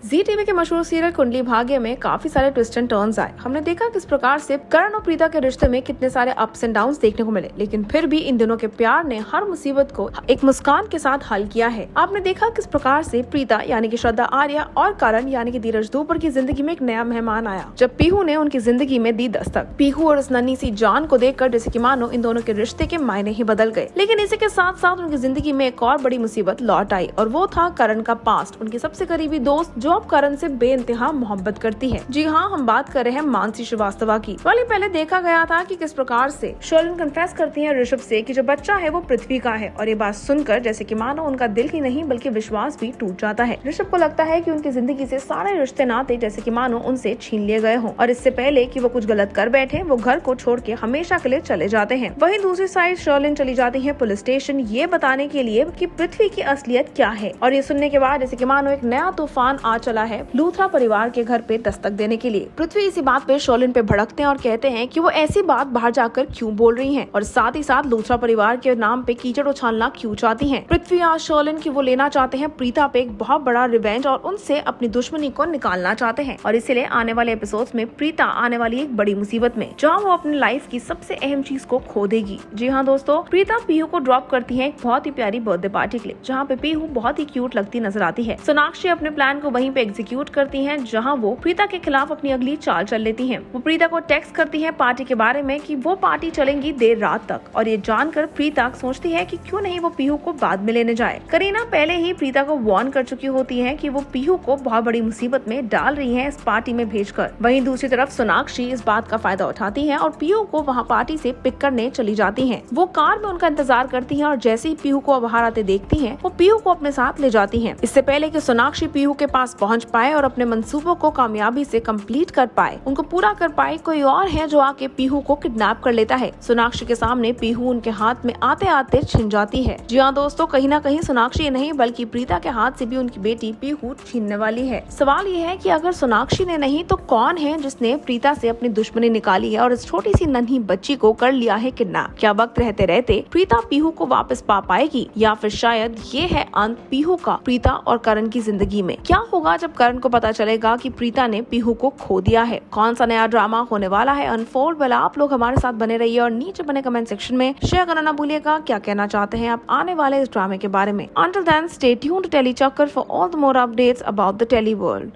जी TV के मशहूर serial Kundali Bhagya में काफी सारे ट्विस्ट एंड टर्न्स आए। हमने देखा किस प्रकार से करण और प्रीता के रिश्ते में कितने सारे अप्स एंड डाउन्स देखने को मिले, लेकिन फिर भी इन दोनों के प्यार ने हर मुसीबत को एक मुस्कान के साथ हल किया है। आपने देखा किस प्रकार से प्रीता यानी कि श्रद्धा आर्या और करण यानी कि धीरज दूपर की जिंदगी में एक नया मेहमान आया जब पीहू ने उनकी जिंदगी में दी दस्तक। पीहू और उस नन्ही सी जान को देखकर जैसे कि मानो इन दोनों के रिश्ते के मायने ही बदल गए। लेकिन इसी के साथ साथ उनकी जिंदगी में एक और बड़ी मुसीबत लौट आई और वो था करण का पास्ट, उनकी सबसे करीबी दोस्त जो अब करण से बेइंतहा मोहब्बत करती है। जी हाँ, हम बात कर रहे हैं मानसी श्रीवास्तवा की। पहले देखा गया था कि किस प्रकार से शर्लिन कन्फेस करती है ऋषभ से कि जो बच्चा है वो पृथ्वी का है, और ये बात सुनकर जैसे कि मानो उनका दिल ही नहीं बल्कि विश्वास भी टूट जाता है। ऋषभ को लगता है कि उनकी जिंदगी से सारे रिश्ते नाते जैसे कि मानो उनसे छीन लिए गए हों, और इससे पहले कि वो कुछ गलत कर बैठे वो घर को छोड़ के हमेशा के लिए चले जाते हैं। वहीं दूसरी साइड शर्लिन चली जाती है पुलिस स्टेशन ये बताने के लिए कि पृथ्वी की असलियत क्या है, और ये सुनने के बाद जैसे कि मानो एक नया तूफान आ चला है लूथरा परिवार के घर पे दस्तक देने के लिए। पृथ्वी इसी बात पे शर्लिन पे भड़कते हैं और कहते हैं कि वो ऐसी बात बाहर जाकर क्यों बोल रही हैं, और साथ ही साथ लूथरा परिवार के नाम पे कीचड़ उछालना क्यों चाहती हैं। पृथ्वी आज शर्लिन की वो लेना चाहते हैं प्रीता पे एक बहुत बड़ा रिवेंज और उनसे अपनी दुश्मनी को निकालना चाहते हैं, और इसीलिए आने वाले एपिसोड्स में प्रीता आने वाली एक बड़ी मुसीबत में जहाँ वो अपनी लाइफ की सबसे अहम चीज को खो देगी। जी हाँ दोस्तों, प्रीता पीहू को ड्रॉप करती है एक बहुत ही प्यारी बर्थडे पार्टी के लिए जहाँ पे पीहू बहुत ही क्यूट लगती नजर आती है। सोनाक्षी अपने प्लान को वहीं पे एग्जीक्यूट करती हैं जहां वो प्रीता के खिलाफ अपनी अगली चाल चल लेती हैं। वो प्रीता को टेक्स्ट करती है पार्टी के बारे में कि वो पार्टी चलेंगी देर रात तक, और ये जानकर प्रीता सोचती है कि क्यों नहीं वो पीहू को बाद में लेने जाए। करीना पहले ही प्रीता को वार्न कर चुकी होती है कि वो पीहू को बहुत बड़ी मुसीबत में डाल रही है इस पार्टी में भेजकर। वहीं दूसरी तरफ सोनाक्षी इस बात का फायदा उठाती है और पीहू को वहाँ पार्टी से पिक करने चली जाती है। वो कार में उनका इंतजार करती है और जैसे ही पीहू को बाहर आते देखती है वो पीहू को अपने साथ ले जाती है। इससे पहले कि सोनाक्षी पीहू के पास पहुंच पाए और अपने मंसूबों को कामयाबी से कंप्लीट कर पाए, उनको पूरा कर पाए, कोई और है जो आके पीहू को किडनैप कर लेता है। सोनाक्षी के सामने पीहू उनके हाथ में आते आते छिन जाती है। जी हाँ दोस्तों, कहीं ना कहीं सोनाक्षी नहीं बल्कि प्रीता के हाथ से भी उनकी बेटी पीहू छीनने वाली है। सवाल ये है कि अगर सोनाक्षी ने नहीं तो कौन है जिसने प्रीता से अपनी दुश्मनी निकाली है और इस छोटी सी नन्ही बच्ची को कर लिया है किडनैप। क्या वक्त रहते रहते प्रीता पीहू को वापस पा पाएगी, या फिर शायद ये है अंत पीहू का प्रीता और करण की जिंदगी में। क्या होगा जब करण को पता चलेगा कि प्रीता ने पीहू को खो दिया है? कौन सा नया ड्रामा होने वाला है अनफोल्ड? वाला आप लोग हमारे साथ बने रहिए और नीचे बने कमेंट सेक्शन में शेयर करना ना भूलिएगा क्या कहना चाहते हैं आप आने वाले इस ड्रामे के बारे में। Until then, stay tuned to Telly Chakkar for all the more updates about the Telly world.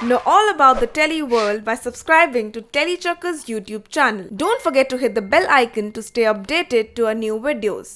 Know all about the Telly world by subscribing to Telly Chakkar's YouTube channel. Don't forget to hit the bell icon to stay updated to our new videos.